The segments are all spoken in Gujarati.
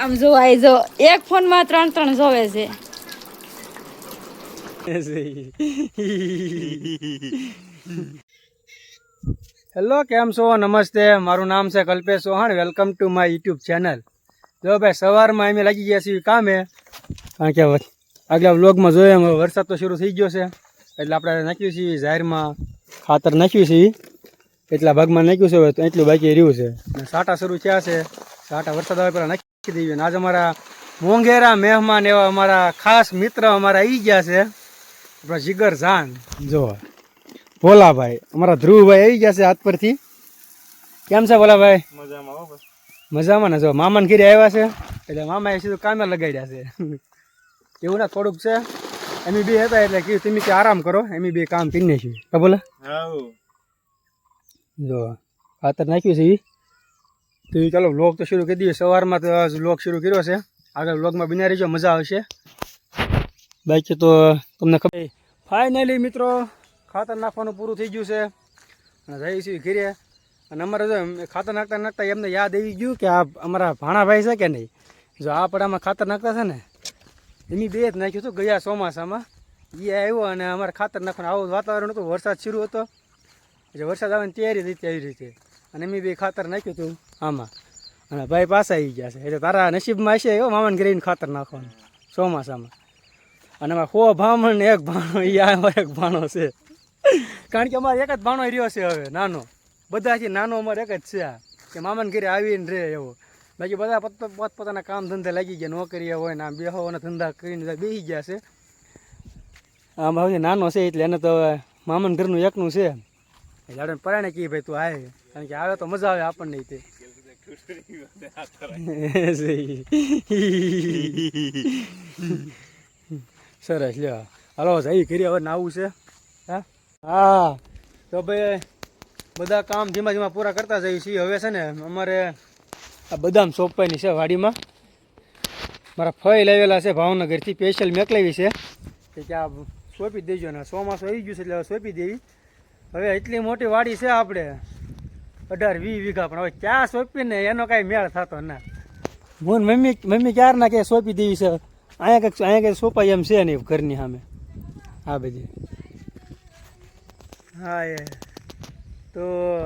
આમ જો આઈ જો એક ફોન માં 3 જોવે છે. હેલો, કેમ છો? નમસ્તે, મારું નામ છે Kalpesh Chauhan. Welcome to my YouTube channel. જો ભાઈ, સવારમાં અમે લાગી ગયા છીએ કામે, કારણ કે આગલા વ્લોગમાં જોઈએ વરસાદ તો શરૂ થઈ ગયો છે, એટલે આપણે નાખ્યું છીએ જાહેરમાં ખાતર નાખ્યું છે, એટલા ભાગમાં નાખ્યું છે, તો એટલું બાકી રહ્યું છે. અને સાટા શરૂ થયા છે, સાટા વરસાદ આવે પહેલાં નાખી દઈએ. આજ અમારા મોંઘેરા મહેમાન એવા અમારા ખાસ મિત્ર અમારા આવી ગયા છે, આપણા જીગર જાન. જો ભોલાભાઈ, અમારા ધ્રુવભાઈ આવી ગયા છે હાથ પરથી. કેમ છે ભોલાભાઈ? મજામાં. મજામાં ને? જો મામાને ઘરે આવ્યા છે, એટલે મામાએ સીધું કામે લગાડ્યા છે. એવું ના થોડુંક છે, એમ બે હતા એટલે કીધું તમે કે આરામ કરો, એમ બે કામ કરી નાખ્યું. હા બોલે. જો ખાતર નાખ્યું છે તો ચાલો વ્લોગ તો શરૂ કરી દઈએ. સવારમાં તો વ્લોગ શરૂ કર્યો છે, આગળ વ્લોગમાં બિના રહીજો, મજા આવશે. બાકી તો તમને ખબર. ફાઇનલી મિત્રો ખાતર નાખવાનું પૂરું થઈ ગયું છે અને જઈએ છીએ ઘરે. અને અમારે જો ખાતર નાખતા નાખતા એમને યાદ આવી ગયું કે આ અમારા ભાણાભાઈ છે કે નહીં, જો આ પડામાં ખાતર નાખતા છે ને, એની બે જ નાખ્યું હતું ગયા ચોમાસામાં. એ આવ્યો અને અમારે ખાતર નાખવાનું આવું વાતાવરણ હતું, વરસાદ શરૂ હતો, એટલે વરસાદ આવે ને તૈયારી હતી આવી રીતે, અને એમ બે ખાતર નાખ્યું હતું આમાં. અને ભાઈ પાછા આવી ગયા છે, એટલે તારા નસીબમાં હશે એવો મામાને ઘરે ખાતર નાખવાનું ચોમાસામાં. અને અમારે 100 ભામણ ને 1 ભાણો, એ અમારે 1 ભાણો છે, કારણ કે અમારે એક જ ભાણો રહ્યો છે હવે નાનો. બધાથી નાનો અમારે એક જ છે આ, કે મામાને ઘરે આવીને રહે એવો. બાકી બધા પોતપોતાના કામ ધંધે લાગી ગયા, નોકરીએ હોય ને આમ બેહોવાના ધંધા કરીને બેસી ગયા છે. આમ હવે નાનો છે એટલે એને તો મામાને ઘરનું એકનું છે, એટલે આપણે પરાણે કહીએ ભાઈ તું આવે, કારણ કે આવે તો મજા આવે આપણને. તે સરસ લ્યો, હાલો જઈ કરી હવે નાવું છે. હા તો ભાઈ બધા કામ ધીમા ધીમા પૂરા કરતા જઈએ છીએ. હવે છે ને અમારે આ બદામ સોંપવાની છે વાડીમાં. મારા ફઈ લાવેલા છે ભાવનગરથી, સ્પેશિયલ મેકલાવી છે કે આ સોંપી દેજો ને. ચોમાસું આવી ગયું છે એટલે હવે સોંપી દેવી. હવે એટલી મોટી વાડી છે આપણે 18-20 વીઘા, પણ હવે ક્યાં સોંપીને એનો કાંઈ મેળ થતો ના. હું મમ્મી ક્યારના કે સોંપી દેવી છે, અહીંયા કંઈક સોંપાય એમ છે નહીં ઘરની સામે આ બધી. હા એ તો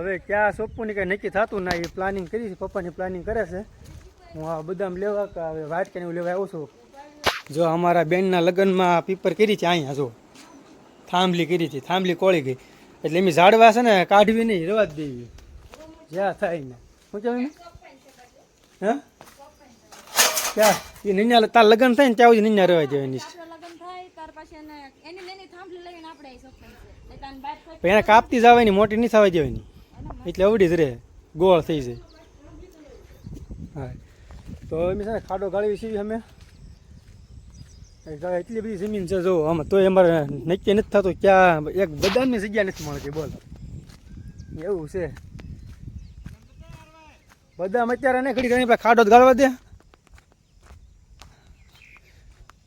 હવે ક્યાં સોંપવું ને કાંઈ નક્કી થતું ના, એ પ્લાનિંગ કરી છે, પપ્પાની પ્લાનિંગ કરે છે. હું આ બદામ લેવા કે હવે વાટકાને એવું લેવા આવું છું. જો અમારા બેનના લગ્નમાં પીપર કરી છે, અહીંયા જો થાંભલી કરી હતી, થાંભલી કોળી ગઈ, એટલે એમ ઝાડવા છે ને કાઢવી નહીં, રવા જ દેવી જ્યાં થાય ને. શું કહેવાય? હા ક્યાં એ નિન્યા તાર લગ્ન થાય ને ત્યાં સુધી નિન્યા રહેવા દેવાની છે. એને કાપતી જવાની, મોટી નહીં થવા દેવાની, એટલે અવડી જ રહે, ગોળ થઈ જાય. હા તો એમ છે ને ખાડો ગાળવી છીએ અમે. એટલી બધી જમીન છે જો આમાં, તોય અમારે નક્કી નથી થતું ક્યાં એક બદામની જગ્યા નથી મળતી. બોલ એવું છે. બદામ અત્યારે નહીં ઘડી ઘણી ખાડો જ ગાળવા દે.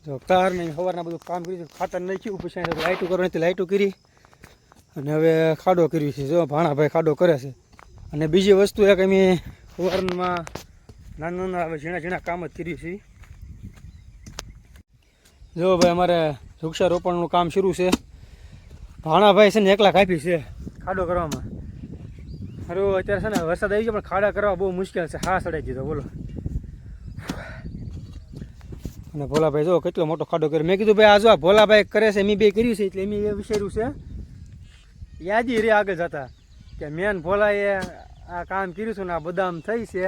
જો કાર નહીં સવારના બધું કામ કર્યું, ખાતર નાખ્યું, પછી લાઇટું કરવાની હતી, લાઇટું કરી, અને હવે ખાડો કર્યું છે. જો ભાણાભાઈ ખાડો કરે છે. અને બીજી વસ્તુ એક અમે સવારમાં નાના નાના ઝીણા ઝીણા કામ જ કર્યું છે. જો ભાઈ અમારે વૃક્ષારોપણનું કામ શરૂ છે. ભાણાભાઈ છે ને એકલા કાપી છે ખાડો કરવામાં. સારું અત્યારે છે ને વરસાદ આવી ગયો, પણ ખાડા કરવા બહુ મુશ્કેલ છે, હા સડાઈ દીધો બોલો. અને ભોલાભાઈ જો કેટલો મોટો ખાડો કર્યો. મેં કીધું ભાઈ આ જો આ ભોલાભાઈ કરે છે, એમ બે કર્યું છે, એટલે એમ એ વિચાર્યું છે યાદી રે આગળ જતા કે મેન ભોલાએ આ કામ કર્યું છે ને આ બદામ થઈ છે,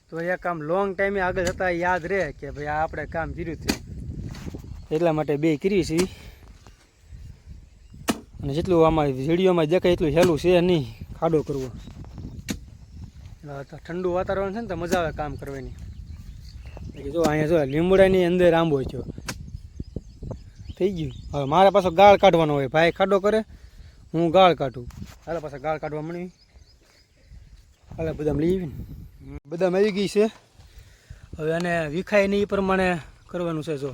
તો એ કામ લોંગ ટાઈમે આગળ જતા યાદ રહે કે ભાઈ આ આપણે કામ કર્યું છે, એટલા માટે બે કરી છે. અને જેટલું આમાં વિડીયોમાં દેખાય એટલું હેલું છે નહીં ખાડો કરવો. ઠંડુ વાતાવરણ છે ને તો મજા આવે કામ કરવાની. જો અહીંયા જો લીમડાની અંદર આંબો છે થઈ ગયું. હવે મારા પાછો ગાળ કાઢવાનો હોય, ભાઈ ખાડો કરે હું ગાળ કાઢું. હાલે પાછા ગાળ કાઢવા મળી. હાલે બદામ લઈ આવી ને, બદામ આવી ગઈ છે. હવે આને વિખાય નહીં એ પ્રમાણે કરવાનું છે. જો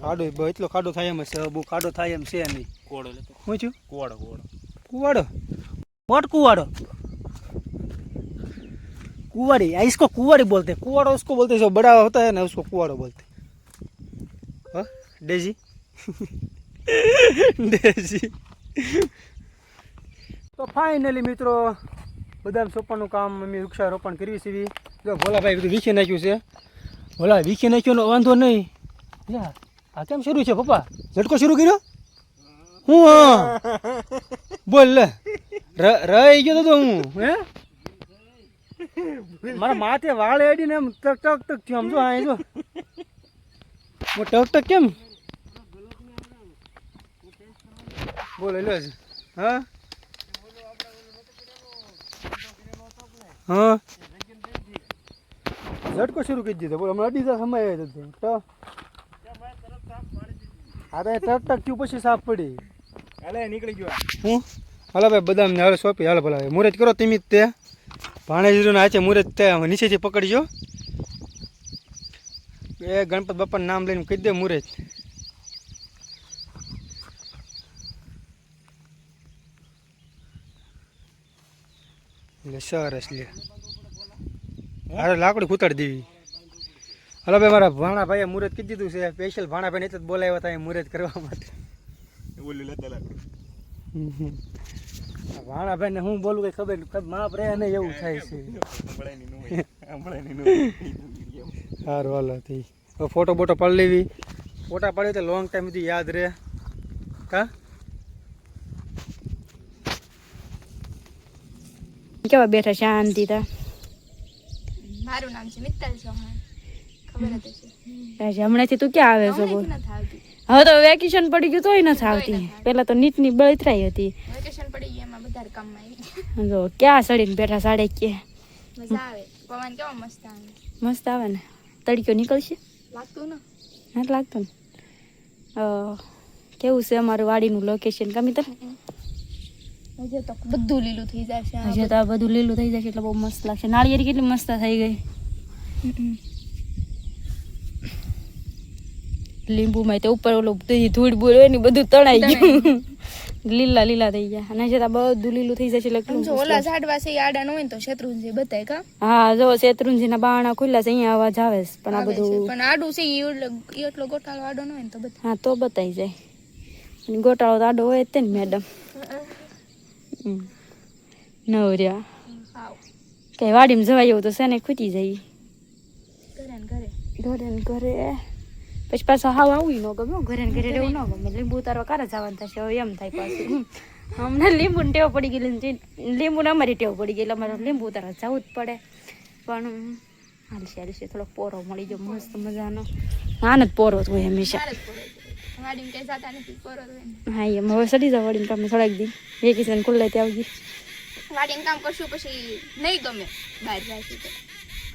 ખાડો એટલો ખાડો થાય એમ છે, બહુ ખાડો થાય એમ છે નહીં. કોડો શું છું? કુવાડો કુવાડો મોટ કુવાડો कुंवारी, इसको कुंवारी बोलते हैं, कुंवाड़ा उसको बोलते हैं जो बड़ा होता है ना, उसको कुंवाड़ा बोलते हैं। हाँ डेजी डेजी। તો ફાઇનલી મિત્રો બદામ સોંપવાનું કામ અમે વૃક્ષારોપણ કર્યું છે. જો ભોલાભાઈ બધું વીખી નાખ્યું છે. ભોલા વીખી નાખ્યો વાંધો નહીં યાર. આ કેમ શરૂ છે પપ્પા? ઝટકો શરૂ કર્યો હું? હા બોલ લે. રહી ગયો તો હું હે મારા માથે વાળ એડીને એમ ટક ટક ટક થયું. આમ જો આ જો હું ટક ટક કેમ બોલે લે. હા हाँ झटको शुरू कर दिया बोलो हमारा डीजा समय है तो अरे टक टक क्यों પછી સાફ પડી હાલે નીકળી ગયો હું હાલો ભાઈ બદામ ને હાલો સોપી હાલો ભલા મુરત કરો તમે તે ભાણેજીનો આચે મુરત તે નીચેથી પકડજો એ ગણપત બાપાનું નામ લઈને કહી દે મુરત સરસ લે. અરે લાકડી કૂતર દેવી. હલો ભાઈ મારા ભાણા ભાઈએ મુહૂર્ત કીધી દીધું છે. સ્પેશિયલ ભાણા ભાઈને એટલે જ બોલાવ્યા હતા મુહૂર્ત કરવા માટે. ભાણા ભાઈને હું બોલું કઈ ખબર માપ રહે ને એવું થાય છે. સારું હાલો થઈ ફોટો બોટો પાડી લેવી. ફોટા પાડી તો લોંગ ટાઈમ સુધી યાદ રહે. કા કેવા બેઠા શાંતિ તા. મારું નામ છે મિત્તલ ચૌહાણ. ખબર જ છે. હમણાંથી તું ક્યાં આવે છો બોલ? હવે તો વેકેશન પડી ગયું તોય નથી આવતી. પેલા તો નીટની બળતરાઈ હતી. વેકેશન પડી ગયું એમાં બધા કામમાં આવી. જો ક્યાં સડીને બેઠા સાડે કે મજા આવે. પવન કેવો મસ્ત આવે. મસ્ત આવે ને. તડક્યો નીકળશે લાગતું ને? નથી લાગતું ને. કેવું છે અમારું વાડીનું લોકેશન કમી તો હજી તો બધું લીલું થઈ જશે. હજી તો આ બધું લીલું થઈ જશે એટલે બહુ મસ્ત લાગશે. નાળિયેરી કેટલી મસ્ત થઈ ગઈ. લીંબુમાં તો ઉપર ઓલું ધૂળ બૂળ હોય ને બધું તણાઈ ગયું. લીલા લીલા થઈ ગયા અને હજી તો બધું લીલું થઈ જશે એટલે જો ઓલા ઝાડવા છે આડા ન હોય ને તો શેત્રુંજી બતાય કા. હા જો શેત્રુંજીના બારણા ખુલ્લા છે અહીંયા અવાજ આવે છે પણ આ બધું પણ આડું છે ઈ એટલો ગોટાળો આડો ન હોય ને તો બતાય. હા તો બતાઈ જાય. અને ગોટાળો તો આડો હોય જ તે ને મેડમ. નવર્યા કઈ વાડીમાં જવાય એવું તો છે ને ખૂટી જાય. ઘરે ને ઘરે પછી પાછું હાવ આવું ન ગમે. ઘરે ને ઘરે રહેવું ન ગમે. લીંબુ ઉતારવા કારે જવાનું થશે હવે એમ થાય પાછું. હમણાં લીંબુને ટેવ પડી ગયેલી. લીંબુને અમારી ટેવ પડી ગયેલી. અમારે લીંબુ ઉતારવા જવું જ પડે પણ હાલશે થોડોક પોરો મળી ગયો મસ્ત મજાનો. આને જ પોરો જ હોય હંમેશા. હા એમ હવે સડી જાવ વાડીને કામ થોડાક દી વેકેશન ખુલ્લે ત્યાં આવી. વાડીને કામ કરશું પછી નહીં ગમે બહાર જશું તો.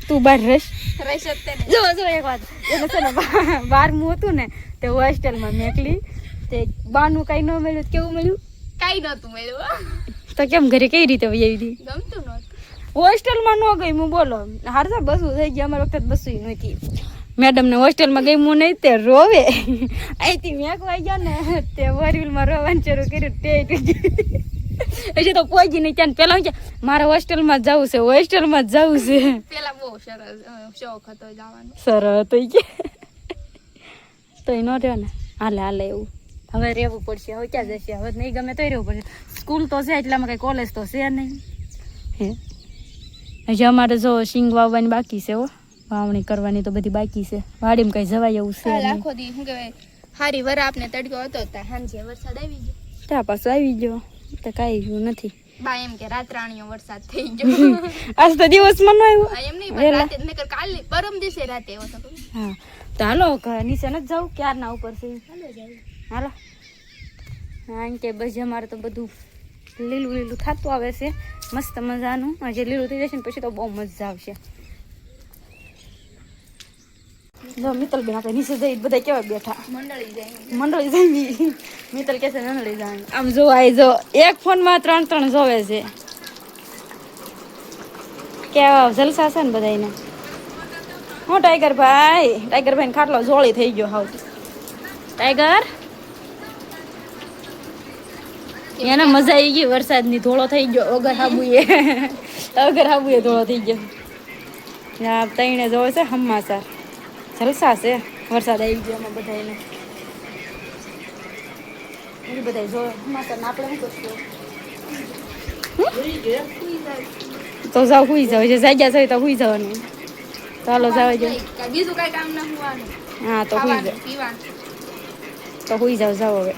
તું બહાર રહીશ રહેશે જ તે ને. જો એક વાત એટલે છે ને 12મું હતું ને તે હોસ્ટેલમાં મેકલી તે બાનું કઈ ન મળ્યું. કેવું મળ્યું? કાંઈ નહોતું મળ્યું. તો કેમ ઘરે કઈ રીતે વહી આવી? ગમતું નહોતું. હોસ્ટેલમાં ન ગઈ હું બોલો. હારસા બસું થઈ ગયા. અમારી વખતે બસું નથી. મેડમને હોસ્ટેલમાં ગઈ હું નહીં તે રોવે. અહીંથી મેકવાઈ ગયા ને તે વરવીલમાં રોવાનું શરૂ કર્યું. તે હજી તો પહોંચી નહીં ત્યાં પેલા કે મારે હોસ્ટેલમાં જ જવું છે હોસ્ટેલમાં જ જવું છે. પેલા બહુ સરસ શોખ હતો જવાનો. સરસ તો તો ન રહ્યો ને. હાલે હાલે એવું હવે રહેવું પડશે. હવે ક્યાં જશે? હવે નહીં ગમે તોય રહેવું પડશે. સ્કૂલ તો છે એટલામાં કઈ કોલેજ તો છે નહીં. હે હજી અમારે જો સિંગ વાવવાની બાકી છે. હો વાવણી કરવાની તો બધી બાકી છે. વાડીમાં કઈ જવાય એવું છે આખો દી શું કહેવાય હારી વરા આપને તડકો હતો ત્યાં સાંજે વરસાદ આવી ગયો. ત્યાં પાછું આવી ગયો તો કાંઈ એવું નથી. બા એમ કે રાતરાણીઓ વરસાદ થઈ ગયો. આજ તો દિવસમાં ન આવ્યો. એમ નહીં પણ રાતે નકર કાલે પરમ દિવસે રાતે આવ્યો તો. હા તો હાલો નીચે નથી જવું ક્યારના ઉપર છે. હાલો હા કે બસ અમારે તો બધું લીલું લીલું થતું આવે છે મસ્ત મજાનું. હજી લીલું થઈ જશે ને પછી તો બહુ મજા આવશે. જો મિત્તલબેન આપણે નીચે જઈ બધા કેવા બેઠા મંડળી જાય. મિત્તલ કે છે મંડળી જાય. આમ જો આ જો એક ફોનમાં 3 જોવે છે. કેવા જલસા છે ને બધાને. હું ટાઈગર ભાઈ ખાટલો જોળી થઈ ગયો હાવ. ટાઈગર એને મજા આવી ગઈ વરસાદની. ધોળો થઈ ગયો વગર હાબુએ ધોળો થઈ ગયો. આ તઈને જોવે છે હમાસા જલસા છે વરસાદ આવી ગયો એમાં બધાને એ બધા જો હમાસા ને આપણે શું કરશું તો જાવ હુઈ જાવ જે જાગ્યા છે તો હુઈ જવાનું ચાલો જાવ જો બીજું કઈ કામ ના હોવાનું હા તો હુઈ જાવ પીવાનું તો હુઈ જાવ જાવ હવે